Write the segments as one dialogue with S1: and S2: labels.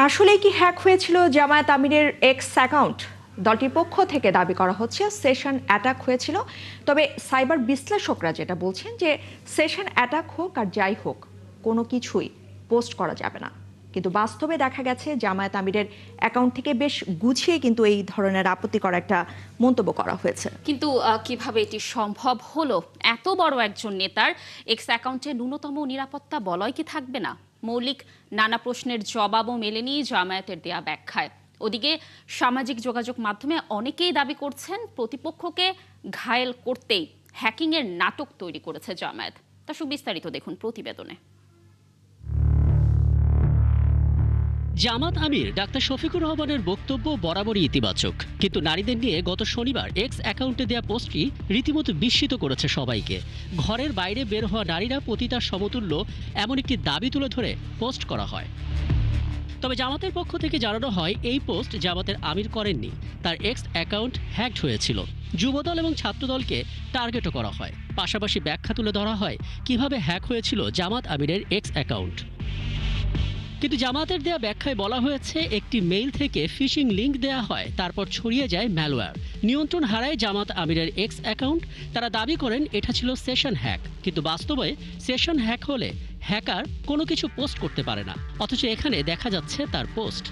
S1: আসলে কি হ্যাক হয়েছিল জামায়াত আমিরের এক্স অ্যাকাউন্ট? দলটির পক্ষ থেকে দাবি করা হচ্ছে সেশন অ্যাটাক হয়েছিল। তবে সাইবার বিশ্লেষকরা যেটা বলছেন যে সেশন অ্যাটাক হোক আর যাই হোক, কোনো কিছুই পোস্ট করা যাবে না। কিন্তু বাস্তবে দেখা গেছে জামায়াত আমিরের অ্যাকাউন্ট থেকে বেশ গুছিয়ে কিন্তু এই ধরনের আপত্তিকর একটা মন্তব্য করা হয়েছে।
S2: কিন্তু কিভাবে এটি সম্ভব হলো? এত বড় একজন নেতার এক্স অ্যাকাউন্টে ন্যূনতম নিরাপত্তা বলয় কি থাকবে না? মৌলিক নানা প্রশ্নের জবাবও মেলেনি জামায়াতের দেয়া ব্যাখ্যায়। ওদিকে সামাজিক যোগাযোগ মাধ্যমে অনেকেই দাবি করছেন প্রতিপক্ষকে ঘায়েল করতেই হ্যাকিংয়ের নাটক তৈরি করেছে জামায়াত। তা সুবিস্তারিত দেখুন প্রতিবেদনে।
S3: জামাত আমির ডাক্তার শফিকুর রহমানের বক্তব্য বরাবরই ইতিবাচক, কিন্তু নারীদের নিয়ে গত শনিবার এক্স অ্যাকাউন্টে দেয়া পোস্টটি রীতিমতো বিস্মিত করেছে সবাইকে। ঘরের বাইরে বের হওয়া নারীরা পতিতার সমতুল্য এমন একটি দাবি তুলে ধরে পোস্ট করা হয়। তবে জামাতের পক্ষ থেকে জানানো হয় এই পোস্ট জামাতের আমির করেননি, তার এক্স অ্যাকাউন্ট হ্যাকড হয়েছিল। যুবদল এবং ছাত্রদলকে টার্গেটও করা হয়। পাশাপাশি ব্যাখ্যা তুলে ধরা হয় কিভাবে হ্যাক হয়েছিল জামাত আমিরের এক্স অ্যাকাউন্ট। কিন্তু জামাতের দেয়া ব্যাখ্যায় বলা হয়েছে একটি মেইল থেকে ফিশিং লিংক দেয়া হয়, তারপর ছড়িয়ে যায় ম্যালওয়্যার। নিয়ন্ত্রণ হারায় জামাত আমিরের এক্স অ্যাকাউন্ট। তারা দাবি করেন এটা ছিল সেশন হ্যাক, কিন্তু বাস্তবে সেশন হ্যাক হলে হ্যাকার কোনো কিছু পোস্ট করতে পারে না, অথচ এখানে দেখা যাচ্ছে তার পোস্ট।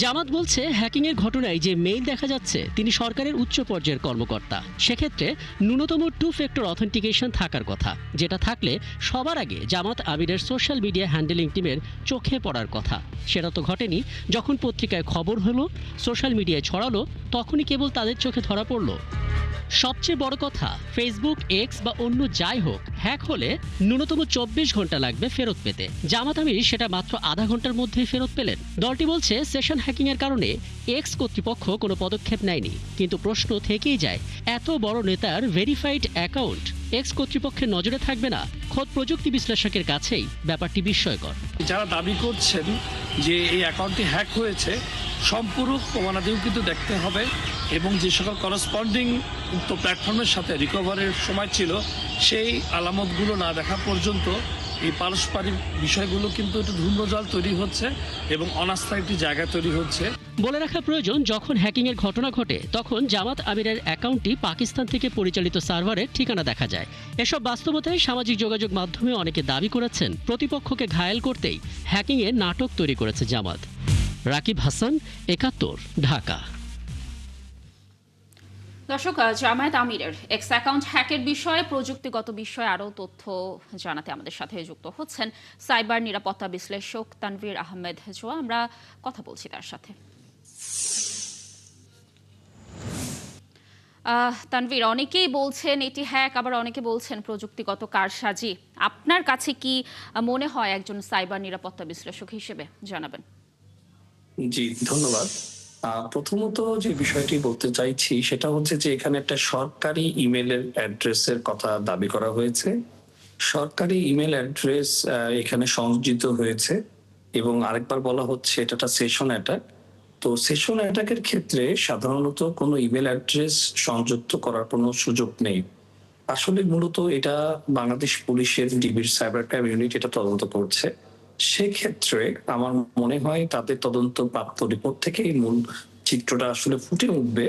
S3: জামাত বলছে হ্যাকিংয়ের ঘটনায় যে মেইল দেখা যাচ্ছে তিনি সরকারের উচ্চ পর্যায়ের কর্মকর্তা। সেক্ষেত্রে ন্যূনতম 2 ফ্যাক্টর অথেন্টিকেশন থাকার কথা, যেটা থাকলে সবার আগে জামাত আমিরের সোশ্যাল মিডিয়া হ্যান্ডেলিং টিমের চোখে পড়ার কথা। সেটা তো ঘটেনি। যখন পত্রিকায় খবর হলো, সোশ্যাল মিডিয়ায় ছড়ালো, তখনই কেবল তাদের চোখে ধরা পড়ল। সবচেয়ে বড় কথা, ফেসবুক, এক্স বা অন্য যাই হোক, হ্যাক হলে ন্যূনতম 24 ঘন্টা লাগবে ফেরত পেতে। জামাত আমির সেটা মাত্র আধা ঘন্টার মধ্যেই ফেরত পেলেন। দলটি বলছে সেশন হ্যাকিংয়ের কারণে এক্স কর্তৃপক্ষ কোনো পদক্ষেপ নেয়নি। কিন্তু প্রশ্ন থেকেই যায়, এত বড় নেতার ভেরিফাইড অ্যাকাউন্ট এক্স কর্তৃপক্ষের নজরে থাকবে না? খোদ প্রযুক্তি বিশ্লেষকের কাছেই ব্যাপারটি বিস্ময়কর।
S4: যারা দাবি করছেন যে এই অ্যাকাউন্টটি হ্যাক হয়েছে, সম্পূরক প্রমাণাদিও কিন্তু দেখতে হবে, এবং যে সকল করসপন্ডিং উক্ত প্ল্যাটফর্মের সাথে রিকভারের সময় ছিল সেই আলামতগুলো না দেখা পর্যন্ত এই পারস্পরিক বিষয়গুলো কিন্তু একটু ধূম্রজাল তৈরি হচ্ছে এবং অনাস্থার একটি জায়গা তৈরি হচ্ছে।
S3: বলে রাখা প্রয়োজন, যখন হ্যাকিংয়ের ঘটনা ঘটে তখন জামাত আমিরের অ্যাকাউন্টটি পাকিস্তান থেকে পরিচালিত সার্ভারের ঠিকানা দেখা যায়। এসব বাস্তবতায় সামাজিক যোগাযোগ মাধ্যমে অনেকে দাবি করেছেন প্রতিপক্ষকে ঘায়েল করতেই হ্যাকিংয়ের নাটক তৈরি করেছে জামাত। রাকিব হাসান, ৭১, ঢাকা।
S2: দর্শক, জামায়াত আমিরের এক্স অ্যাকাউন্ট হ্যাকের বিষয়ে প্রযুক্তিগত বিষয়ে আরও তথ্য জানাতে আমাদের সাথে যুক্ত হচ্ছেন সাইবার নিরাপত্তা বিশ্লেষক তানভীর আহমেদ জোয়া। আমরা কথা বলছি তার সাথে। তানভীর, অনেকেই বলছেন এটি হ্যাক, আবার অনেকে বলছেন প্রযুক্তিগত কারসাজি। আপনার কাছে কি মনে হয় একজন সাইবার নিরাপত্তা বিশ্লেষক হিসেবে? জানাবেন।
S5: জি, ধন্যবাদ। প্রথমত যে বিষয়টি বলতে চাইছি সেটা হচ্ছে যে এখানে একটা সরকারি ইমেলের অ্যাড্রেসের কথা দাবি করা হয়েছে। সরকারি ইমেল অ্যাড্রেস এখানে সংযোজিত হয়েছে, এবং আরেকবার বলা হচ্ছে এটা একটা সেশন অ্যাটাক। তো সেশন অ্যাটাকের ক্ষেত্রে সাধারণত কোনো ইমেল অ্যাড্রেস সংযুক্ত করার কোনো সুযোগ নেই। আসলে মূলত এটা বাংলাদেশ পুলিশের ডিবির সাইবার ক্রাইম ইউনিট এটা তদন্ত করছে। সেক্ষেত্রে আমার মনে হয় তাদের তদন্ত প্রাপ্ত রিপোর্ট থেকে এই মূল চিত্রটা আসলে ফুটে উঠবে।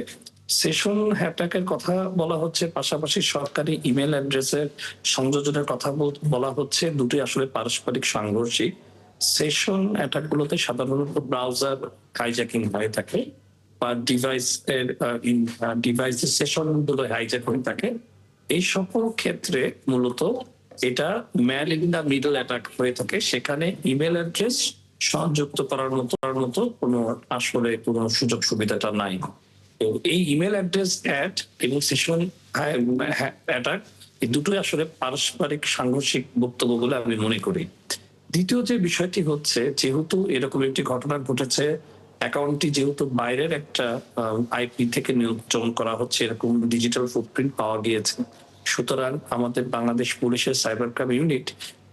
S5: সেশন অ্যাটাকের কথা বলা হচ্ছে, পাশাপাশি সরকারি ইমেল অ্যাড্রেসের সংযোজনের কথা বলা হচ্ছে। দুটি আসলে পারস্পরিক সাংঘর্ষিক। সেশন অ্যাটাক গুলোতে সাধারণত ব্রাউজার হাইজ্যাকিং হয়ে থাকে বা ডিভাইসের সেশন গুলো হাইজ্যাক হয়ে থাকে। এই সকল ক্ষেত্রে মূলত এটা man in the middle attack হয়ে থাকে। সেখানে ইমেল অ্যাড্রেস সংযুক্ত করার মতো কোনো আসলে কোনো সুযোগ সুবিধাটা নাই। তো এই ইমেল অ্যাড্রেস অ্যাড এবং সেশন অ্যাটাক, এই দুটোই আসলে পারস্পরিক সাংঘর্ষিক বক্তব্য বলে আমি মনে করি। দ্বিতীয় যে বিষয়টি হচ্ছে, যেহেতু এরকম একটি ঘটনা ঘটেছে, অ্যাকাউন্টটি যেহেতু বাইরের একটা আইপি থেকে নিয়ন্ত্রণ করা হচ্ছে, এরকম ডিজিটাল ফুটপ্রিন্ট পাওয়া গিয়েছে, সুতরাং আমাদের বাংলাদেশ পুলিশের সাইবার ক্রাইম ইউনিট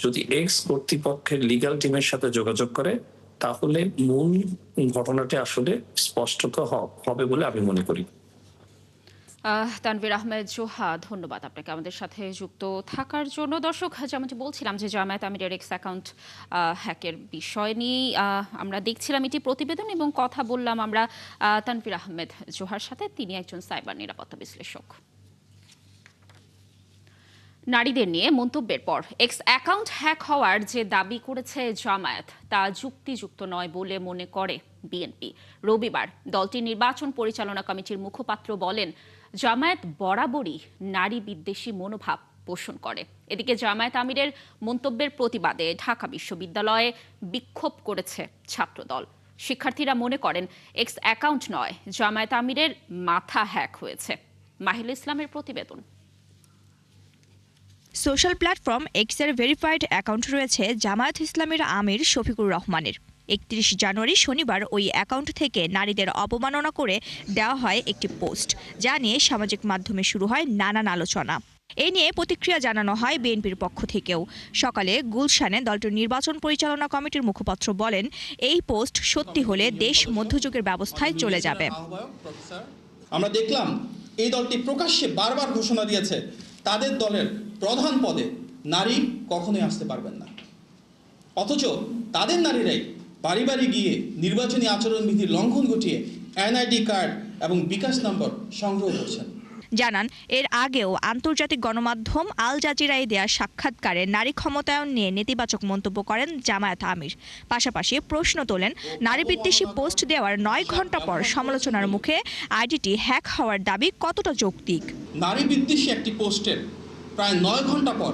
S5: যদি এক্স কর্তৃপক্ষের লিগ্যাল টিমের সাথে যোগাযোগ করে, তাহলে মূল ঘটনাটি আসলে স্পষ্ট হবে বলে আমি মনে করি।
S2: তানভীর আহমেদ জোহা, ধন্যবাদ আপনাকে আমাদের সাথে যুক্ত থাকার জন্য। দর্শক, যেমনটি বলছিলাম যে জামায়াত আমিরের এক্স অ্যাকাউন্ট হ্যাকের বিষয় নিয়ে আমরা দেখছিলাম এটি প্রতিবেদন এবং কথা বললাম আমরা তানভীর আহমেদ জোহার সাথে। তিনি একজন সাইবার নিরাপত্তা বিশ্লেষক। নারীদের নিয়ে মন্তব্যের পর এক্স অ্যাকাউন্ট হ্যাক হওয়ার যে দাবি করেছে জামায়াত তা যুক্তিযুক্ত নয় বলে মনে করে বিএনপি। রবিবার দলটির নির্বাচন পরিচালনা কমিটির মুখপাত্র বলেন, জামায়াত বরাবরই নারী বিদ্বেষী মনোভাব পোষণ করে। এদিকে জামায়াত আমিরের মন্তব্যের প্রতিবাদে ঢাকা বিশ্ববিদ্যালয়ে বিক্ষোভ করেছে ছাত্রদল। শিক্ষার্থীরা মনে করেন এক্স অ্যাকাউন্ট নয়, জামায়াত আমিরের মাথা হ্যাক হয়েছে। মাহিল ইসলামের প্রতিবেদন।
S6: সোশ্যাল প্ল্যাটফর্ম এক্সের ভেরিফাইড অ্যাকাউন্ট রয়েছে জামায়াত ইসলামের আমির শফিকুর রহমানের। ৩১ জানুয়ারি শনিবার ওই অ্যাকাউন্ট থেকে নারীদের অবমাননা করে দেওয়া হয় একটি পোস্ট, যা নিয়ে সামাজিক মাধ্যমে শুরু হয় নানান আলোচনা। এ নিয়ে প্রতিক্রিয়া জানানো হয় বিএনপির পক্ষ থেকেও। সকালে গুলশানে দলটির নির্বাচন পরিচালনা কমিটির মুখপাত্র বলেন, এই পোস্ট সত্যি হলে দেশ মধ্যযুগের ব্যবস্থায় চলে যাবে।
S7: আমরা দেখলাম এই দলটি প্রকাশ্যে বারবার ঘোষণা দিয়েছে তাদের দলের প্রধান পদে নারী কখনোই আসতে পারবেন না, অথচ তাদের নারীরাই বাড়ি বাড়ি গিয়ে নির্বাচনী আচরণবিধির লঙ্ঘন ঘটিয়ে এনআইডি কার্ড এবং বিকাশ নম্বর সংগ্রহ করছেন।
S6: জানান, এর আগেও আন্তর্জাতিক গণমাধ্যম আল জাজিরায় দেয়া সাক্ষাৎকারে নারী ক্ষমতায়ন নিয়ে নেতিবাচক মন্তব্য করেন জামায়াত আমির। পাশাপাশি প্রশ্ন তোলেন, নারী বিদ্বেষী পোস্ট দেওয়ার ৯ ঘণ্টা পর সমালোচনার মুখে আইডিটি হ্যাক হওয়ার দাবি কতটা যৌক্তিক।
S7: নারী বিদ্বেষী একটি পোস্টের প্রায় ৯ ঘণ্টা পর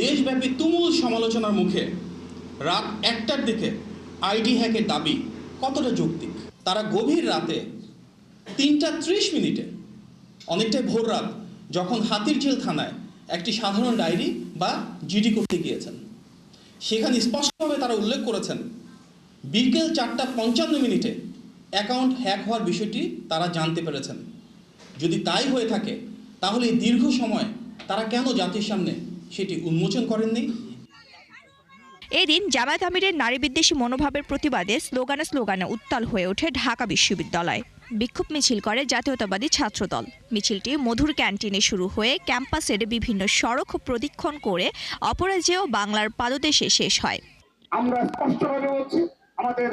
S7: দেশব্যাপী তুমুল সমালোচনার মুখে রাত ১টার দিকে আইডি হ্যাকের দাবি কতটা যৌক্তিক। তারা গভীর রাতে ৩টা ৩০ মিনিটে, অনেকটাই ভোর রাত, যখন হাতিরঝিল থানায় একটি সাধারণ ডায়েরি বা জিডি করতে গিয়েছেন, সেখানে স্পষ্টভাবে তারা উল্লেখ করেছেন বিকেল ৪টা ৫৫ মিনিটে অ্যাকাউন্ট হ্যাক হওয়ার বিষয়টি তারা জানতে পেরেছেন। যদি তাই হয়ে থাকে তাহলে এই দীর্ঘ সময় তারা কেন জাতির সামনে সেটি উন্মোচন করেননি?
S6: এদিন জামায়াত আমিরের নারী বিদ্বেষী মনোভাবের প্রতিবাদে স্লোগানে উত্তাল হয়ে ওঠে ঢাকা বিশ্ববিদ্যালয়। বিক্ষোভ মিছিল করে জাতীয়তাবাদী ছাত্রদল। মিছিলটি মধুর ক্যান্টিনে শুরু হয়ে ক্যাম্পাসের বিভিন্ন সড়ক প্রদক্ষিণ করে অপরাজেয় বাংলার পাদদেশে শেষ হয়।
S8: আমরা স্পষ্টভাবে বলছি, আমাদের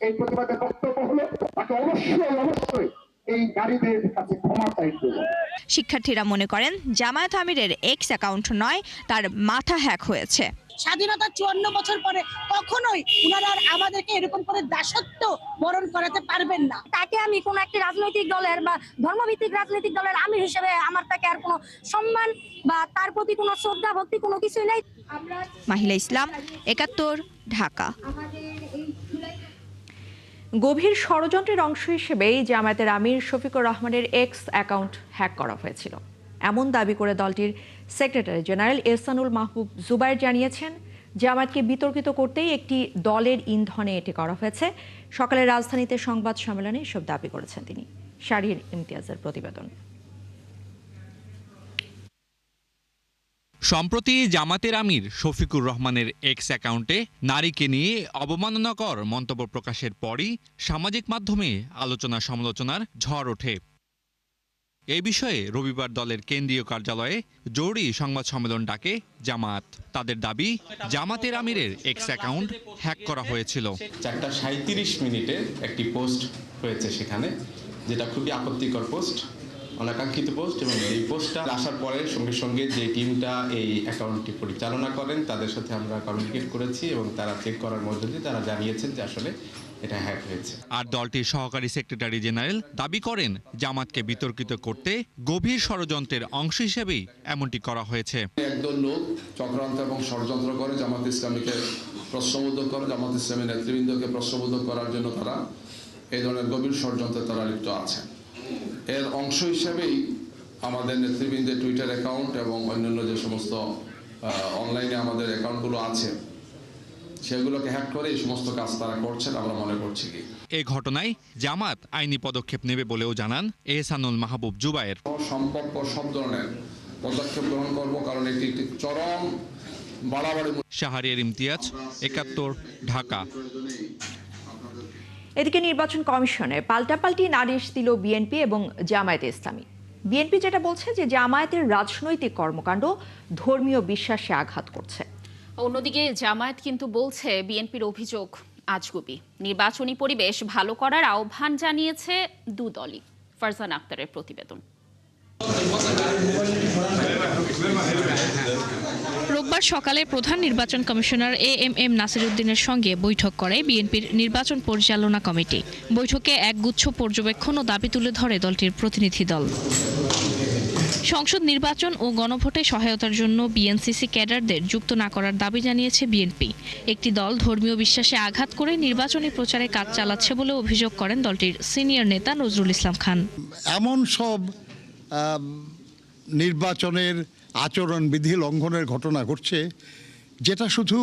S8: এই প্রতিবাদের বক্তব্য হলো তাকে অবশ্যই এই নারীদের কাছে ক্ষমা চাইতে হবে।
S6: শিক্ষার্থীরা মনে করেন জামায়াত আমিরের এক্স অ্যাকাউন্ট নয়, তার মাথা হ্যাক হয়েছে।
S9: স্বাধীনতা ৫৪ বছর পরে কখনোই ওনারা আমাদেরকে এরকম করে দাসত্ব বরণ করাতে পারবেন না।
S10: তাকে আমি কোন একটি রাজনৈতিক দলের বা ধর্মভিত্তিক রাজনৈতিক দলের আমির হিসেবে আমার তাকে আর কোনো সম্মান বা তার প্রতি কোনো শ্রদ্ধা ভক্তি কোনো কিছুই নাই।
S6: মাহিলা ইসলাম, ৭১, ঢাকা।
S1: গভীর ষড়যন্ত্রের অংশ হিসেবেই জামায়াতের আমির শফিকুর রহমানের এক্স অ্যাকাউন্ট হ্যাক করা হয়েছিল, এমন দাবি করে দলটির সেক্রেটারি জেনারেল এহসানুল মাহবুব জুবায়ের জানিয়েছেন, জামায়াতকে বিতর্কিত করতেই একটি দলের ইন্ধনে এটি করা হয়েছে। সকালে রাজধানীতে সংবাদ সম্মেলনে এসব দাবি করেছেন তিনি। শাহরিয়ার ইমতিয়াজের প্রতিবেদন।
S11: সম্প্রতি জামাতের আমির শফিকুর রহমানের এক্স অ্যাকাউন্টে নারীকে নিয়ে অবমাননাকর মন্তব্য প্রকাশের পরই সামাজিক মাধ্যমে আলোচনা সমালোচনার ঝড় ওঠে। এই বিষয়ে রবিবার দলের কেন্দ্রীয় কার্যালয়ে জরুরি সংবাদ সম্মেলন ডাকে জামাত। তাদের দাবি, জামাতের আমিরের এক্স অ্যাকাউন্ট হ্যাক করা হয়েছিল।
S12: ৪টা ৩৭ মিনিটে একটি পোস্ট হয়েছে সেখানে, যেটা খুবই আপত্তিকর পোস্ট, অনাকাঙ্ক্ষিত পোস্ট, এবং এই পোস্টটা আসার পরে সঙ্গে সঙ্গে যে টিমটা এই অ্যাকাউন্টটি পরিচালনা করেন তাদের সাথে আমরা কমিউনিকেট করেছি এবং তারা চেক করার মধ্যে দিয়ে তারা জানিয়েছেন যে আসলে এটা হ্যাক হয়েছে।
S11: আর দলটির সহকারী সেক্রেটারি জেনারেল দাবি করেন, জামাতকে বিতর্কিত করতে গভীর ষড়যন্ত্রের অংশ হিসেবেই এমনটি করা হয়েছে।
S13: একদল লোক চক্রান্ত এবং ষড়যন্ত্র করে জামাত ইসলামীকে প্রশ্নবোধক করে, জামাত ইসলামী নেতৃবৃন্দকে প্রশ্নবোধক করার জন্য তারা এই ধরনের গভীর ষড়যন্ত্রে তারা লিপ্ত আছে। এর অংশ হিসেবেই আমাদের নেতৃবৃন্দের টুইটার অ্যাকাউন্ট এবং অন্যান্য যে সমস্ত অনলাইনে আমাদের অ্যাকাউন্টগুলো আছে সেগুলোকে হ্যাক করে এই সমস্ত কাজ তারা করছেন আমরা মনে করছি। কি
S11: এই ঘটনায় জামাত আইনি পদক্ষেপ নেবে বলেও জানান এহসানুল মাহবুব জুবায়ের।
S13: সম্পর্ক সব ধরনের পদক্ষেপ গ্রহণ করব, কারণ এটি একটি চরম বাড়াবাড়ি।
S11: শাহরিয়ার ইমতিয়াজ, ৭১, ঢাকা।
S1: এদিকে নির্বাচন কমিশনে পাল্টাপাল্টি নালিশ দিল বিএনপি এবং জামায়াতে ইসলামী। বিএনপি যেটা বলছে যে জামায়াতের রাজনৈতিক কর্মকাণ্ড ধর্মীয় বিশ্বাসে আঘাত করছে।
S2: অন্যদিকে জামায়াত কিন্তু বলছে বিএনপির অভিযোগ আজগুবি। নির্বাচনী পরিবেশ ভালো করার আহ্বান জানিয়েছে দুদলই। ফারজানা আক্তারের প্রতিবেদন।
S14: রোববার সকালে প্রধান নির্বাচন কমিশনার এএমএম নাসিরউদ্দিনের সঙ্গে বৈঠক করে বিএনপির নির্বাচন পরিচালনা কমিটি। বৈঠকে একগুচ্ছ পর্যবেক্ষণ ও দাবি তুলে ধরে দলটির প্রতিনিধি দল। সংসদ নির্বাচন ও গণভোটে সহায়তার জন্য বিএনসিসি ক্যাডারদের যুক্ত না করার দাবি জানিয়েছে বিএনপি। একটি দল ধর্মীয় বিশ্বাসে আঘাত করে নির্বাচনী প্রচারে কাজ চালাচ্ছে বলে অভিযোগ করেন দলটির সিনিয়র নেতা নজরুল ইসলাম খান।
S15: এমন সব নির্বাচনের আচরণবিধি লঙ্ঘনের ঘটনা ঘটছে যেটা শুধু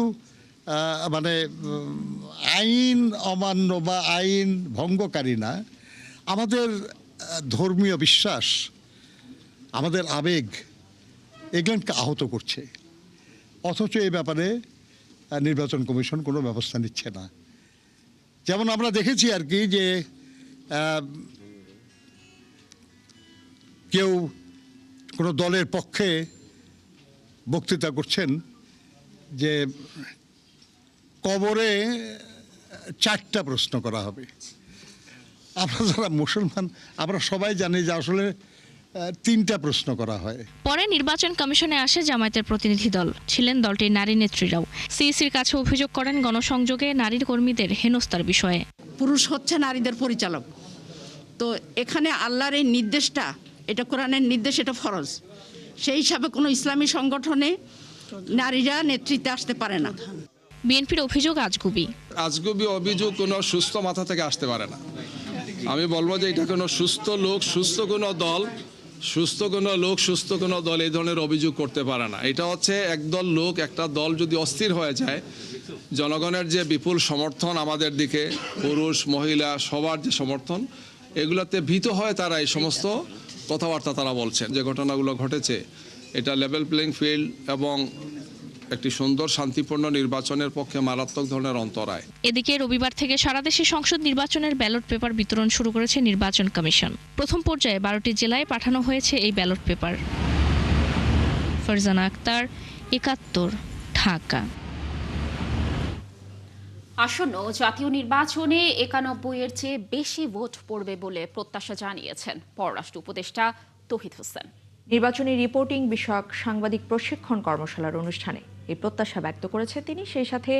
S15: আইন অমান্য বা আইন ভঙ্গকারী না, আমাদের ধর্মীয় বিশ্বাস, আমাদের আবেগ এগুলোকে আহত করছে। অথচ এই ব্যাপারে নির্বাচন কমিশন কোনো ব্যবস্থা নিচ্ছে না। যেমন আমরা দেখেছি আর কি যে কেউ কোনো দলের পক্ষে বক্তৃতা করছেন যে কবরে 4টা প্রশ্ন করা হবে। আমরা যারা মুসলমান আমরা সবাই জানি যে আসলে 3টা প্রশ্ন করা হয়।
S14: পরে নির্বাচন কমিশনে আসে জামায়াতের প্রতিনিধি দল, ছিলেন দলটির নারী নেত্রীরাও। সিইসির কাছে অভিযোগ করেন গণসংযোগে নারীর কর্মীদের হেনস্থার বিষয়ে।
S16: পুরুষ হচ্ছে নারীদের পরিচালক, তো এখানে আল্লাহর এই নির্দেশটা, এটা কোরআনের নির্দেশ, এটা ফরজ। সেই হিসাবে কোনো ইসলামী সংগঠনে নারীরা নেতৃত্বে আসতে পারে না।
S14: বিএনপির অভিযোগ আজগুবি।
S13: আজগুবি অভিযোগ কোনো সুস্থ মাথা থেকে আসতে পারে না। আমি বলবো যে এটা কোনো সুস্থ লোক, সুস্থ কোনো দল, সুস্থ কোনো দল এই ধরনের অভিযোগ করতে পারে না। এটা হচ্ছে একদল লোক, একটা দল যদি অস্থির হয়ে যায়, জনগণের যে বিপুল সমর্থন আমাদের দিকে, পুরুষ মহিলা সবার যে সমর্থন, এগুলোতে ভীত হয়ে তারা এই সমস্ত কথাবার্তা তারা বলছেন। যে ঘটনাগুলো ঘটেছে এটা লেভেল প্লেইং ফিল্ড এবং একটি সুন্দর শান্তিপূর্ণ নির্বাচনের পক্ষে মারাত্মক ধরনের অন্তরায়।
S14: এদিকে রবিবার থেকে সারা দেশে সংসদ নির্বাচনের ব্যালট পেপার বিতরণ শুরু করেছে নির্বাচন কমিশন। প্রথম পর্যায়ে 12টি জেলায় পাঠানো হয়েছে এই ব্যালট পেপার। ফারজানা আক্তার, 71, ঢাকা।
S2: আসন্ন জাতীয় নির্বাচনে 91-এর চেয়ে বেশি ভোট পড়বে বলে প্রত্যাশা জানিয়েছেন পররাষ্ট্র উপদেষ্টা তৌহিদ হোসেন।
S1: নির্বাচনী রিপোর্টিং বিষয়ক সাংবাদিক প্রশিক্ষণ কর্মশালার অনুষ্ঠানে এই প্রত্যাশা ব্যক্ত করেছে তিনি। সেই সাথে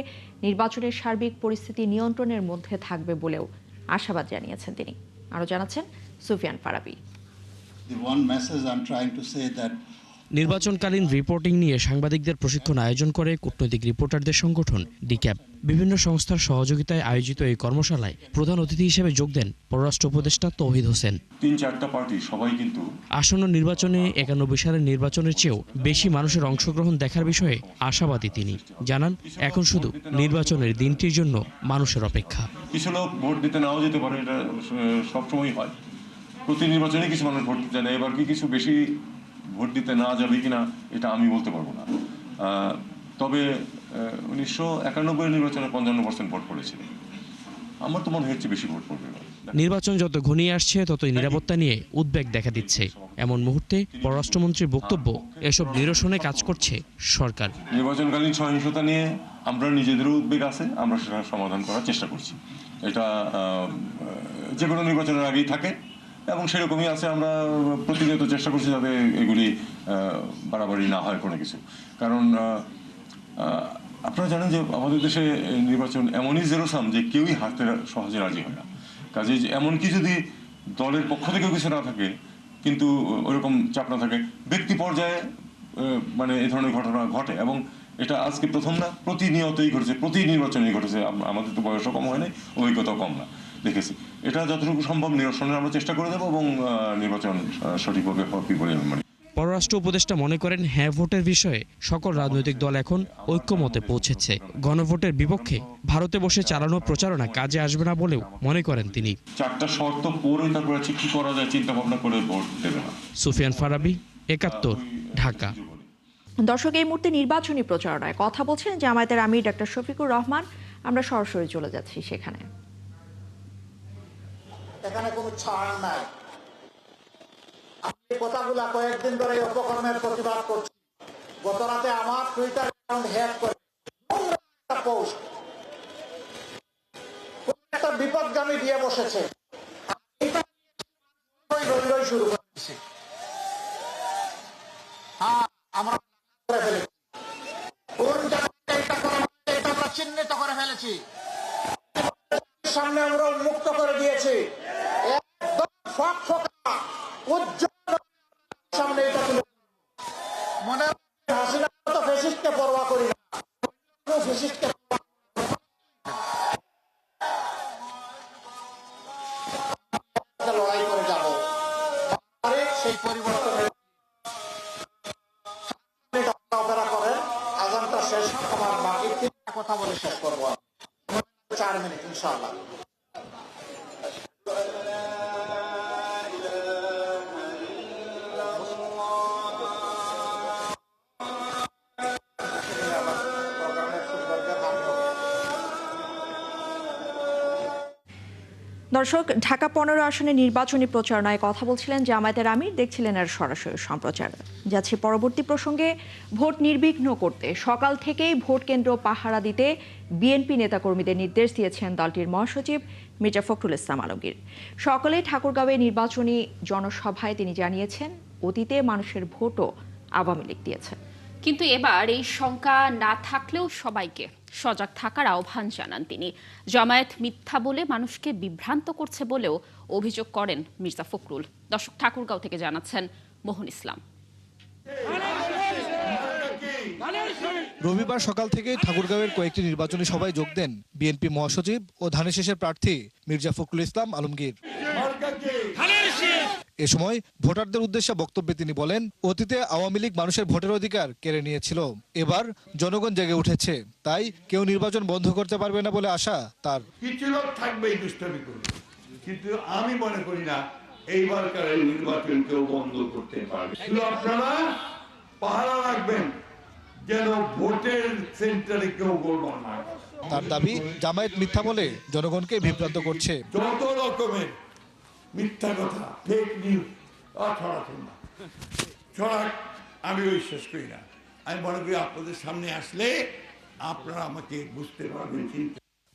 S1: নির্বাচনের সার্বিক পরিস্থিতি নিয়ন্ত্রণের মধ্যে থাকবে বলেও আশাবাদ জানিয়েছেন তিনি। আরও জানাচ্ছেন সুফিয়ান ফারাবি।
S17: নির্বাচনকালীন রিপোর্টিং নিয়ে সাংবাদিকদের প্রশিক্ষণ আয়োজন করে কূটনৈতিক রিপোর্টারদের সংগঠন ডিক্যাপ। বিভিন্ন সংস্থার সহযোগিতায় আয়োজিত এই কর্মশালায় প্রধান অতিথি হিসেবে যোগ দেন পররাষ্ট্র উপদেষ্টা তৌহিদ হোসেন।
S18: 3-4টা পার্টি সবাই কিন্তু
S17: আসন্ন নির্বাচনে 91 সালের নির্বাচনের চেয়েও বেশি মানুষের অংশগ্রহণ দেখার বিষয়ে আশাবাদী তিনি। জানান, এখন শুধু নির্বাচনের দিনটির জন্য মানুষের অপেক্ষা।
S18: কিছু লোক ভোট দিতে নাও যেতে পারে, এটা সবসময় হয়। প্রতি নির্বাচনে কিছু মানুষ ভোট দিতে না, এবার কি কিছু বেশি ভোট দিতে না যাবে কিনা এটা আমি বলতে পারবো না। তবে 1991 নির্বাচনে 55% ভোট পড়েছিল। আমার তো মনে হচ্ছে বেশি ভোট পড়বে।
S17: নির্বাচন যত ঘনিয়ে আসছে ততই নিরাপত্তা নিয়ে উদ্বেগ দেখা দিচ্ছে। এমন মুহূর্তে পররাষ্ট্রমন্ত্রীর বক্তব্য, এসব নিরসনে কাজ করছে সরকার।
S18: নির্বাচনকালীন সহিংসতা নিয়ে আমরা নিজেদেরও উদ্বেগ আছে, আমরা সেটা সমাধান করার চেষ্টা করছি। এটা যে কোনো নির্বাচনের আগেই থাকে এবং সেরকমই আছে। আমরা প্রতিনিয়ত চেষ্টা করছি যাতে এগুলি বাড়াবাড়ি না হয় কোনো কিছু। কারণ আপনারা জানেন যে আমাদের দেশে নির্বাচন এমনই জেরোসাম যে কেউই হারতে সহজে রাজি হয় না। কাজে এমনকি যদি দলের পক্ষ থেকেও কিছু না থাকে, কিন্তু ওরকম চাপ না থাকে, ব্যক্তি পর্যায়ে এই ধরনের ঘটনা ঘটে। এবং এটা আজকে প্রথম না, প্রতিনিয়তই ঘটেছে, প্রতি নির্বাচনেই ঘটেছে। আমাদের তো বয়সও কম হয় নাই, অভিজ্ঞতাও কম না, দেখেছি। এটা যতটুকু সম্ভব নিরসনের আমরা চেষ্টা করে দেবো এবং নির্বাচন সঠিকভাবে হবে বলে আমি মনে করি।
S17: পররাষ্ট্র উপদেষ্টা মনে করেন, হ্যাঁ ভোটের বিষয়ে সকল রাজনৈতিক দল এখন ঐক্যমতে পৌঁছেছে। গণভোটের বিপক্ষে ভারতে বসে চালানো প্রচারণা কাজে আসবে না বলেও মনে করেন তিনি।
S18: 4টা শর্ত পরে তারপরে কি করা যায় চিন্তা ভাবনা করে ভোট দেবে না।
S17: সুফিয়ান ফারাবি, 71, ঢাকা।
S1: দর্শক, এই মুহূর্তে নির্বাচনী প্রচারণায় কথা বলছেন জামায়াতের আমির ডাক্তার শফিকুর রহমান। আমরা সরাসরি চলে যাচ্ছি সেখানে।
S19: এখানে কোনো ছাড় নাই। কথাগুলা কয়েকদিন ধরে অপকর্মের প্রতিবাদ করছি। গত রাতে আমার টুইটার অ্যাকাউন্ট হ্যাক করে একটা পোস্ট একটা বিপদগামী দিয়ে বসেছে, শুরু করেছি। আমরা চিহ্নিত করে ফেলেছি, সামনে আমরা উন্মুক্ত করে দিয়েছি। সামনে এটা মনে হাসিনা তো ফেসিস্টকে পরোয়া করি না, ফেসিস্টকে লড়াই করে যাব। সেই পরিবর্তনের অপেরা করেন, আজানটা শেষ আমার বাকি 3টা কথা বলে শেষ করবো, 4 মিনিট ইনশাআল্লাহ।
S1: দর্শক, ঢাকা 15 আসনে নির্বাচনী প্রচারণায় কথা বলছিলেন জামায়াতের আমির, দেখছিলেন এর সরাসরি সম্প্রচার। যাচ্ছে পরবর্তী প্রসঙ্গে। ভোট নির্বিঘ্ন করতে সকাল থেকেই ভোট কেন্দ্র পাহারা দিতে বিএনপি নেতাকর্মীদের নির্দেশ দিয়েছেন দলটির মহাসচিব মির্জা ফখরুল ইসলাম আলমগীর। সকালে ঠাকুরগাঁওয়ে নির্বাচনী জনসভায় তিনি জানিয়েছেন, অতীতে মানুষের ভোটও আওয়ামী লীগ দিয়েছে।
S2: কিন্তু এবার এই শঙ্কা না থাকলেও সবাইকে সজাগ থাকার আহ্বান জানান তিনি। জামায়াত মিথ্যা বলে মানুষকে বিভ্রান্ত করছে বলেও অভিযোগ করেন মির্জা ফখরুল। দর্শক, ঠাকুরগাঁও থেকে জানাচ্ছেন মোহন ইসলাম।
S20: রবিবার সকাল থেকে ঠাকুরগাঁওয়ের কয়েকটি নির্বাচনী সভায় যোগ দেন বিএনপি মহাসচিব ও ধানেশেষের প্রার্থী মির্জা ফখরুল ইসলাম আলমগীর। এ সময় ভোটারদের উদ্দেশ্যে বক্তব্যে তিনি বলেন, অতীতে আওয়ামী লীগ মানুষের ভোটের অধিকার কেড়ে নিয়েছিল, এবার জনগণ জেগে উঠেছে, তাই কেউ নির্বাচন বন্ধ করতে পারবে না বলে আশা তার।
S21: কিছু লোক থাকবে এই দুষ্টামি করবে, কিন্তু আমি মনে করি না এইবারকার নির্বাচন কেউ বন্ধ করতে পারবে। আপনারা পাহারা রাখবেন যেন ভোটের সেন্টারে কেউ গোলমাল না করে।
S20: তার দাবি, জামায়াত মিথ্যা বলে জনগণকে বিভ্রান্ত করছে।
S21: যত রকমের মিথ্যা কথা, ফেক নিউজ ছড়াক আমি বিশ্বাস করি না। আমি মনে করি আপনাদের সামনে আসলে আপনারা আমাকে বুঝতে পারবেন।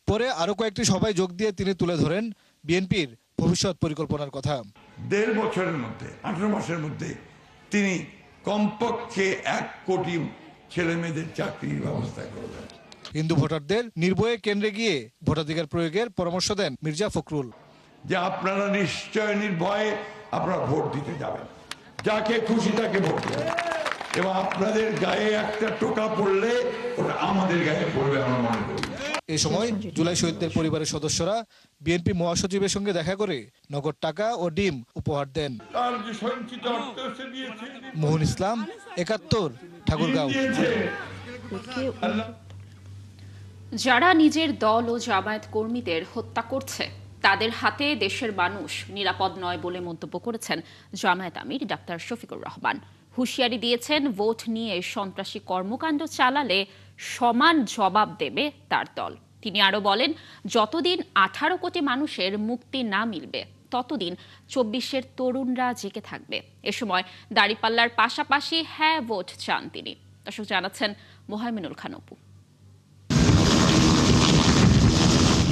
S20: পরে আরো কয়েকটি সভায় যোগ দিয়ে তিনি তুলে ধরেন বিএনপির ভবিষ্যৎ পরিকল্পনার কথা।
S21: 1.5 বছরের মধ্যে, 18 মাসের মধ্যে তিনি কমপক্ষে 1 কোটি ছেলে মেয়েদের চাকরির ব্যবস্থা করবেন।
S20: হিন্দু ভোটারদের নির্ভয়ে কেন্দ্রে গিয়ে ভোটাধিকার প্রয়োগের পরামর্শ দেন মির্জা ফখরুল।
S21: যে আপনারা নিশ্চয় নির্ভয়ে আপনারা ভোট দিতে যাবেন, যাকে খুশি তাকে ভোট দেবেন, এবং আপনাদের গায়ে একটা টোকা পড়লে ওটা আমাদের গায়ে পড়বে আমরা মনে করি।
S20: এ সময় জুলাই শহীদদের পরিবারের সদস্যরা বিএনপি মহাসচিবের সঙ্গে দেখা করে নগদ টাকা ও ডিম উপহার দেন। মোহন ইসলাম, 71, ঠাকুরগাঁও।
S2: যারা নিজের দল ও জামায়াত কর্মীদের হত্যা করছে, তাদের হাতে দেশের মানুষ নিরাপদ নয় বলে মন্তব্য করেছেন জামায়াত আমির ডাক্তার শফিকুর রহমান। হুঁশিয়ারি দিয়েছেন, ভোট নিয়ে সন্ত্রাসী কর্মকাণ্ড চালালে সমান জবাব দেবে তার দল। তিনি আরো বলেন, যতদিন 18 কোটি মানুষের মুক্তি না মিলবে ততদিন 24-এর তরুণরা জেগে থাকবে। এ সময় দাঁড়িপাল্লার পাশাপাশি হ্যাঁ ভোট চান তিনি। দর্শক, জানাচ্ছেন মোহাইমিনুল খান অপু।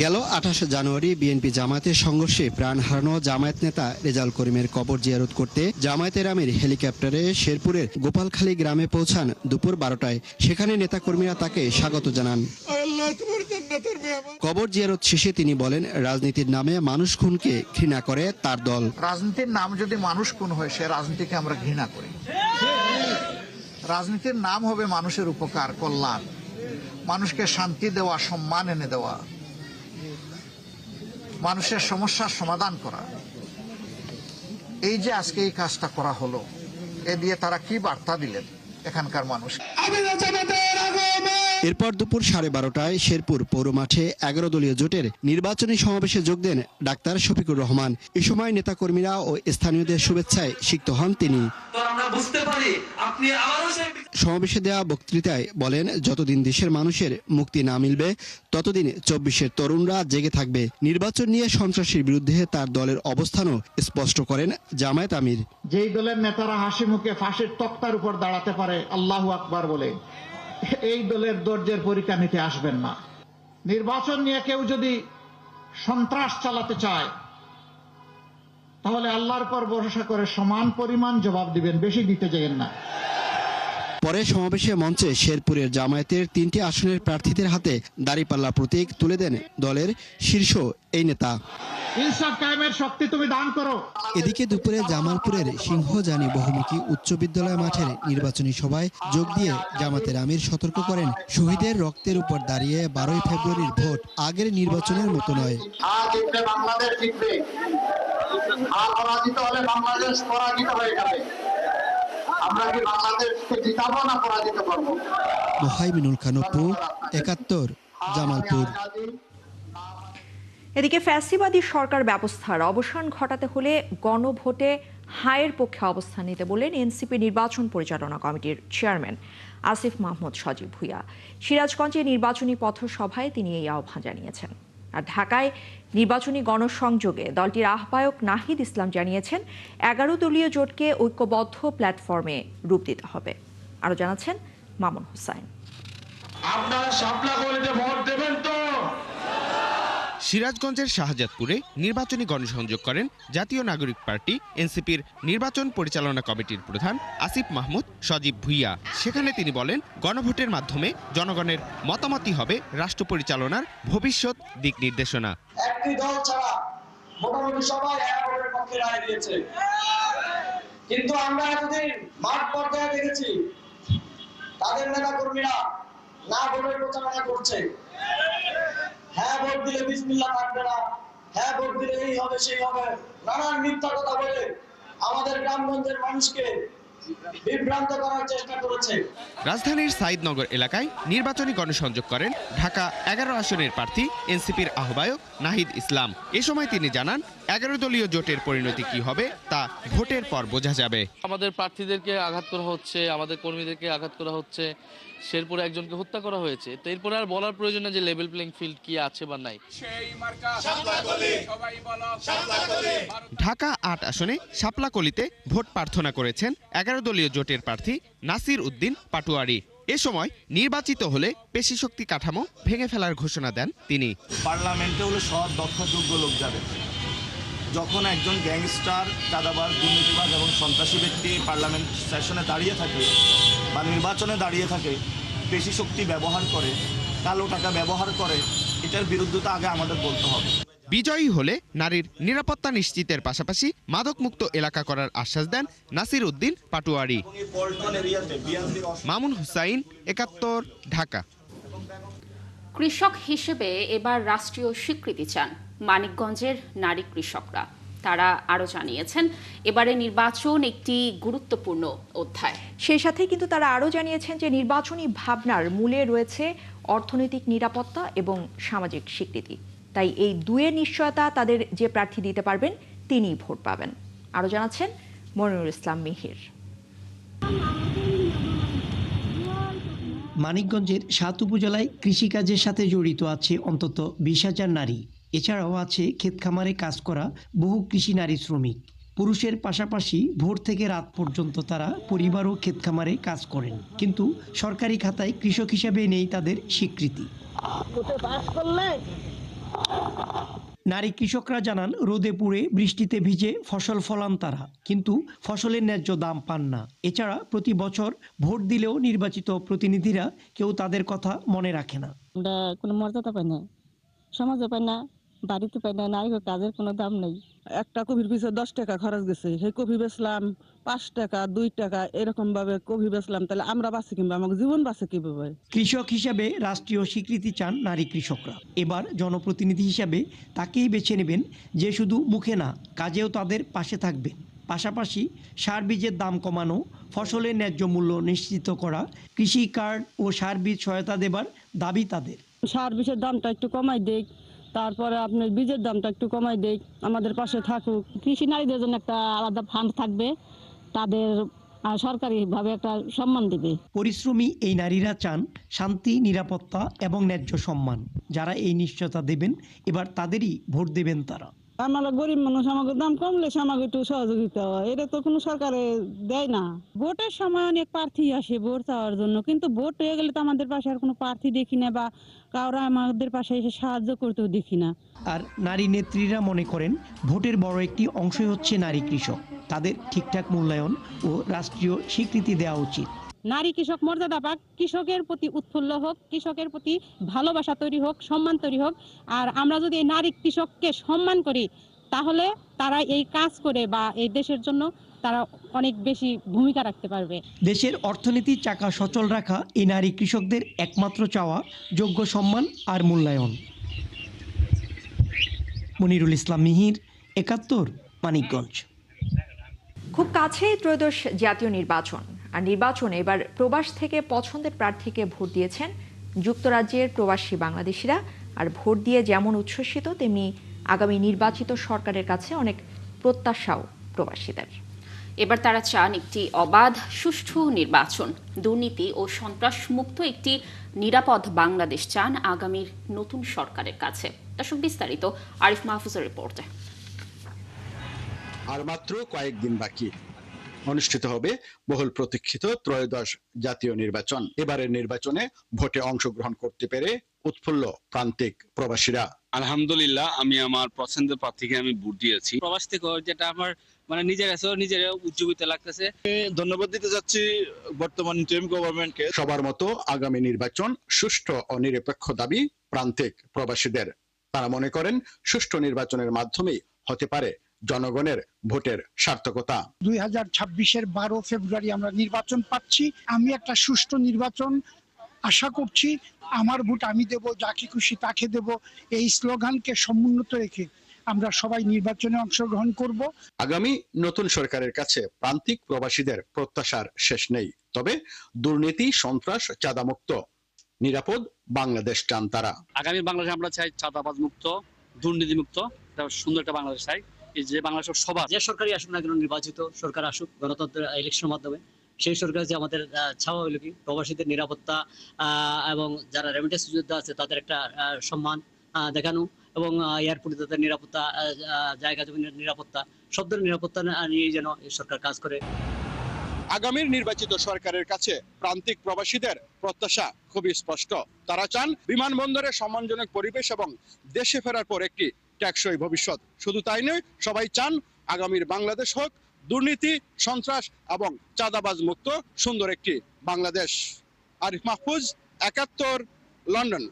S22: গেল 28 জানুয়ারি বিএনপি জামায়াতের সংঘর্ষে প্রাণ হারানো জামায়াত নেতা রেজাউল করিমের কবর জিয়ারত করতে জামায়াতের আমির হেলিকপ্টারে শেরপুরের গোপালখালী গ্রামে পৌঁছান দুপুর 12টায়। সেখানে নেতাকর্মীরা তাকে স্বাগত জানান। কবর জিয়ারত শেষে তিনি বলেন, রাজনীতির নামে মানুষ খুনকে ঘৃণা করে তার দল।
S19: রাজনীতির নাম যদি মানুষ খুন হয়, সে রাজনীতিকে আমরা ঘৃণা করি। রাজনীতির নাম হবে মানুষের উপকার, কল্যাণ, মানুষকে শান্তি দেওয়া, সম্মান এনে দেওয়া, মানুষের সমস্যার সমাধান করা। এই যে আজকে এই কাজটা করা হলো, এ দিয়ে তারা কি বার্তা দিলেন এখানকার মানুষ?
S22: এরপর দুপুর 12:30টায় শেরপুর পৌর মাঠে 11 দলীয় জোটের নির্বাচনী সমাবেশে যোগ দেন ডাক্তার শফিকুর রহমান। এ সময় নেতাকর্মীরা ও স্থানীয়দের শুভেচ্ছায় সিক্ত হন তিনি। সমাবেশে দেওয়া বক্তৃতায় বলেন, যতদিন দেশের মানুষের মুক্তি না মিলবে ততদিন 24-এর তরুণরা জেগে থাকবে। নির্বাচন নিয়ে সন্ত্রাসীর বিরুদ্ধে তার দলের অবস্থানও স্পষ্ট করেন জামায়াত আমির।
S19: যেই দলের নেতারা হাসি মুখে ফাঁসির তক্তার উপর দাঁড়াতে পারে আল্লাহু আকবার বলে, এই দলের ধৈর্যের পরীক্ষা নিতে আসবেন না। নির্বাচন নিয়ে কেউ যদি সন্ত্রাস চালাতে চায় তাহলে আল্লাহর উপর ভরসা করে সমান পরিমাণ জবাব দিবেন, বেশি দিতে যাবেন না।
S22: পরে সমাবেশে মঞ্চে শেরপুরের জামায়াতের 3টি আসনের প্রার্থীদের হাতে দাঁড়িপাল্লা প্রতীক তুলে দেন দলের শীর্ষ এই নেতা।
S19: ইনসাফ কায়েমের শক্তি তুমি দান করো।
S22: এদিকে দুপুরে জামালপুরের সিংহজানি বহুমুখী উচ্চ বিদ্যালয় মাঠের নির্বাচনী সভায় যোগ দিয়ে জামাতের আমির সতর্ক করেন, শহীদের রক্তের উপর দাঁড়িয়ে 12ই ফেব্রুয়ারির ভোট আগের নির্বাচনের মতো নয়।
S8: বাংলাদেশ জিতবে, আর পরাজিত হলে বাংলাদেশ পরাজিত হয়ে যাবে। আমরা কি বাংলাদেশকে জিতাবো না পরাজিত করবো?
S22: মোহাইমিনুল খান অপু, 71, জামালপুর।
S1: এদিকে ফ্যাসিবাদী সরকার ব্যবস্থার অবসান ঘটাতে হলে গণভোটে হায়ের পক্ষে অবস্থান নিতে বলেন এনসিপি নির্বাচন পরিচালনা কমিটির চেয়ারম্যান আসিফ মাহমুদ সজীব ভুঁইয়া। সিরাজগঞ্জে নির্বাচনী পথসভায় তিনি এই আহ্বান জানিয়েছেন। আর ঢাকায় নির্বাচনী গণসংযোগে দলটির আহ্বায়ক নাহিদ ইসলাম জানিয়েছেন, 11 দলীয় জোটকে ঐক্যবদ্ধ প্ল্যাটফর্মে রূপ দিতে হবে। আরো জানাচ্ছেন মামুন হুসাইন।
S3: আপনারা শাপলা গলিতে ভোট দেবেন তো?
S4: সিরাজগঞ্জের শাহজাদপুরে নির্বাচনী গণসংযোগ করেন জাতীয় নাগরিক পার্টি এনসিপির নির্বাচন পরিচালনা কমিটির প্রধান আসিফ মাহমুদ সজীব ভুঁইয়া। সেখানে তিনি বলেন, গণভোটের মাধ্যমে জনগণের মতামতই হবে রাষ্ট্র পরিচালনার ভবিষ্যৎ দিক নির্দেশনা।
S3: একটি দল ছাড়া মোটামুটি সবাই ভোটের পক্ষে রায় দিয়েছে, কিন্তু আমরা এতদিন মাঠ পর্যায়ে দেখেছি তাদের নেতা কর্মীরা না ভোটের প্রচারণা করছে। হ্যাঁ ভোট দিলে বিসমিল্লাহ থাকবে না, হ্যাঁ ভোট দিলে এই হবে সেই হবে, নানান মিথ্যা কথা বলে আমাদের গ্রামগঞ্জের মানুষকে বিভ্রান্ত করার চেষ্টা করেছে।
S4: রাজধানীর সাইদনগর এলাকায় নির্বাচনী গণসংযোগ করেন ঢাকা 11 আসনের প্রার্থী এনসিপির আহ্বায়ক নাহিদ ইসলাম। এ সময় তিনি জানান, 11 দলীয় জোটের পরিণতি কি হবে তা ভোটের পর বোঝা যাবে।
S23: আমাদের প্রার্থীদেরকে আঘাত করা হচ্ছে, আমাদের কর্মীদেরকে আঘাত করা হচ্ছে, শেরপুরে একজনকে হত্যা করা হয়েছে। তো এরপরে আর বলার প্রয়োজন নেই যে লেভেল প্লেইং ফিল্ড কি আছে বা নাই।
S4: ঢাকা 8 আসনে শাপলাকলিতে ভোট প্রার্থনা করেছেন 11 দলীয় জোটের প্রার্থী নাসির উদ্দিন পাটোয়ারি। এ সময় নির্বাচিত হলে পেশি শক্তি কাঠামো ভেঙে ফেলার ঘোষণা দেন তিনি।
S24: পার্লামেন্টে হলো সৎ দক্ষ যোগ্য লোক যাবে। যখন একজন গ্যাংস্টার, চাঁদাবাজ, দুর্নীতিবাজ এবং সন্ত্রাসী ব্যক্তি পার্লামেন্ট সেশনে দাঁড়িয়ে থাকে বা নির্বাচনে দাঁড়িয়ে থাকে, পেশি শক্তি ব্যবহার করে, কালো টাকা ব্যবহার করে, এটার বিরুদ্ধতা আগে আমাদের বলতে হবে।
S4: বিজয়ী হলে নারীর নিরাপত্তা নিশ্চিতের পাশাপাশি মাদকমুক্ত এলাকা করার আশ্বাস দেন নাসির উদ্দিন পাটোয়ারি। মামুন হুসাইন, 71, ঢাকা।
S2: কৃষক হিসেবে এবার রাষ্ট্রীয় স্বীকৃতি চান মানিকগঞ্জের নারী কৃষকরা। তারা আরো জানিয়েছেন, এবারে নির্বাচন একটি গুরুত্বপূর্ণ অধ্যায়।
S1: সেই সাথে কিন্তু তারা আরো জানিয়েছেন যে নির্বাচনী ভাবনার মূলে রয়েছে অর্থনৈতিক নিরাপত্তা এবং সামাজিক স্বীকৃতি। তাই এই দুয়ের নিশ্চয়তা তাদের যে প্রার্থী দিতে পারবেন তিনিই ভোট পাবেন। আরো জানাচ্ছেন মনিরুল ইসলাম মিহির।
S25: মানিকগঞ্জের 7 উপজেলায় কৃষিকাজের সাথে জড়িত আছে অন্তত 20,000 নারী। এছাড়াও আছে ক্ষেত খামারে কাজ করা বহু কৃষি নারী শ্রমিক। পুরুষের পাশাপাশি ভোর থেকে রাত পর্যন্ত তারা পরিবার ও ক্ষেত খামারে কাজ করেন, কিন্তু সরকারি খাতায় কৃষক হিসাবে নেই তাদের স্বীকৃতি। নারী কৃষকরা জানান, রোদে পুড়ে বৃষ্টিতে ভিজে ফসল ফলান তারা, কিন্তু ফসলের ন্যায্য দাম পান না। এছাড়া প্রতি বছর ভোট দিলেও নির্বাচিত প্রতিনিধিরা কেউ তাদের কথা মনে রাখে না।
S26: আমরা কোনো মর্যাদা পাই না, সমাজে পাই না, বাড়িতে পাই না, নারী কাজের কোনো দাম নেই। একটা কপির পিছনে 10 টাকা খরচ গেছে, সেই কপি বেচলাম 5 টাকা 2 টাকা এরকম ভাবে কপি বেচলাম, তাহলে আমরা বাঁচি কিংবা আমাকে জীবন বাঁচে কিভাবে?
S25: কৃষক হিসাবে রাষ্ট্রীয় স্বীকৃতি চান নারী কৃষকরা। এবার জনপ্রতিনিধি হিসাবে তাকেই বেছে নেবেন যে শুধু মুখে না, কাজেও তাদের পাশে থাকবেন। পাশাপাশি সার বীজের দাম কমানো, ফসলের ন্যায্য মূল্য নিশ্চিত করা, কৃষি কার্ড ও সার বীজ সহায়তা দেবার দাবি তাদের।
S26: সার বীজের দামটা একটু কমাই দেয়, তারপরে আপনার বীজের দামটা একটু কমাই দেয়, আমাদের পাশে থাকুক। কৃষি নারীদের জন্য একটা আলাদা ফান্ড থাকবে, তাদের সরকারিভাবে একটা সম্মান দেবে।
S25: পরিশ্রমী এই নারীরা চান শান্তি, নিরাপত্তা এবং ন্যায্য সম্মান। যারা এই নিশ্চয়তা দেবেন, এবার তাদেরই ভোট দেবেন তারা।
S26: আমরা গরিব মানুষ, আমাকে দাম কমলে আমাকে একটু সহযোগিতা হয়, এটা তো কোনো সরকারে দেয় না। ভোটের সময় অনেক প্রার্থী আসে ভোট চাওয়ার জন্য, কিন্তু ভোট হয়ে গেলে তো আমাদের পাশে আর কোনো প্রার্থী দেখি না, বা কারোর আমাদের পাশে এসে সাহায্য করতেও দেখি না।
S25: আর নারী নেত্রীরা মনে করেন ভোটের বড় একটি অংশই হচ্ছে নারী কৃষক। তাদের ঠিকঠাক মূল্যায়ন ও রাষ্ট্রীয় স্বীকৃতি দেওয়া উচিত।
S26: নারী কৃষক মর্যাদা পাক, কৃষকের প্রতি উৎফুল্ল হোক, কৃষকের প্রতি ভালোবাসা তৈরি হোক, সম্মান তৈরি হোক। আর আমরা যদি এই নারী কৃষককে সম্মান করি, তাহলে তারা এই কাজ করে বা এই দেশের জন্য তারা অনেক বেশি ভূমিকা রাখতে পারবে।
S25: দেশের অর্থনীতির চাকা সচল রাখা এই নারী কৃষকদের একমাত্র চাওয়া যোগ্য সম্মান আর মূল্যায়ন। মনিরুল ইসলাম মিহির, ৭১, মানিকগঞ্জ।
S1: খুব কাছেই ত্রয়োদশ জাতীয় নির্বাচন, আর নির্বাচনে এবার প্রবাস থেকে পছন্দের প্রার্থীকে ভোট দিয়েছেন যুক্তরাজ্যের প্রবাসী বাংলাদেশিরা। আর ভোট দিয়ে যেমন উচ্ছ্বসিত, তেমনি আগামী নির্বাচিত সরকারের কাছে অনেক প্রত্যাশাও প্রবাসীদের।
S2: এবার তারা চান একটি অবাধ, সুষ্ঠু নির্বাচন, দুর্নীতি ও সন্ত্রাসমুক্ত একটি নিরাপদ বাংলাদেশ চান আগামীর নতুন সরকারের কাছে। দর্শক, বিস্তারিত আরিফ মাহফুজের রিপোর্টে।
S5: আর মাত্র কয়েকদিন বাকি অনুষ্ঠিত হবে বহুল প্রতীক্ষিত ত্রয়োদশ জাতীয় নির্বাচন। এবারের নির্বাচনে ভোটে অংশগ্রহণ করতে পেরে উৎফুল্ল প্রান্তিক প্রবাসীরা।
S6: আলহামদুলিল্লাহ, আমি আমার পছন্দের প্রার্থীকে আমি ভোট দিয়েছি। প্রবাস থেকে যেটা আমার নিজের উজ্জীবিত লাগতেছে।
S5: ধন্যবাদ দিতে যাচ্ছি বর্তমান ইন্টারিম গভর্নমেন্টকে। সবার মতো আগামী নির্বাচন সুষ্ঠু ও নিরপেক্ষ দাবি প্রান্তিক প্রবাসীদের। তারা মনে করেন সুষ্ঠু নির্বাচনের মাধ্যমেই হতে পারে জনগণের ভোটের সার্থকতা।
S7: 2026-এর 12 ফেব্রুয়ারি আমরা নির্বাচন পাচ্ছি। আমি একটা সুষ্ঠু নির্বাচন আশা করছি। আমার ভোট আমি দেব, যাকে খুশি তাকে দেব, এই স্লোগানকে সমুন্নত রেখে আমরা সবাই নির্বাচনে অংশগ্রহণ করব।
S5: আগামী নতুন সরকারের কাছে প্রান্তিক প্রবাসীদের প্রত্যাশার শেষ নেই। তবে দুর্নীতি, সন্ত্রাস, চাঁদামুক্ত নিরাপদ বাংলাদেশ চান তারা।
S9: আগামী বাংলাদেশ আমরা চাই চাঁদাবাজ মুক্ত, দুর্নীতি মুক্ত, সুন্দর একটা বাংলাদেশ চাই। যে বাংলাদেশের সবার যে সরকারই আসুক না কেন, নির্বাচিত সরকার আসুক গণতন্ত্রের ইলেকশনের মাধ্যমে, সেই সরকার যে আমাদের চাওয়া হইল কি প্রবাসীদের নিরাপত্তা এবং যারা রেমিটেন্স যোদ্ধা আছে তাদের একটা সম্মান দেখানো, এবং এয়ারপোর্টে তাদের নিরাপত্তা, জায়গা জমির নিরাপত্তা, সব ধরনের নিরাপত্তা নিয়ে যেন এই সরকার কাজ করে।
S5: আগামীর নির্বাচিত সরকারের কাছে প্রান্তিক প্রবাসীদের প্রত্যাশা খুবই স্পষ্ট। তারা চান বিমানবন্দরে সম্মানজনক পরিবেশ এবং দেশে ফেরার পর একটি টেকসই ভবিষ্যৎ। শুধু তাই নয়, সবাই চান আগামীর বাংলাদেশ হোক দুর্নীতি, সন্ত্রাস এবং চাঁদাবাজ মুক্ত সুন্দর একটি বাংলাদেশ। আরিফ মাহফুজ, ৭১, লন্ডন।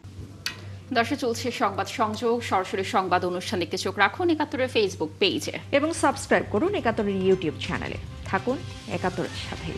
S2: দর্শক, চলছে সংবাদ সংযোগ, সরাসরি সংবাদ অনুষ্ঠান দেখতে চোখ রাখুন ৭১-এর ফেসবুক পেজে
S1: এবং সাবস্ক্রাইব করুন ৭১-এর ইউটিউব চ্যানেলে। থাকুন ৭১-এর সাথে।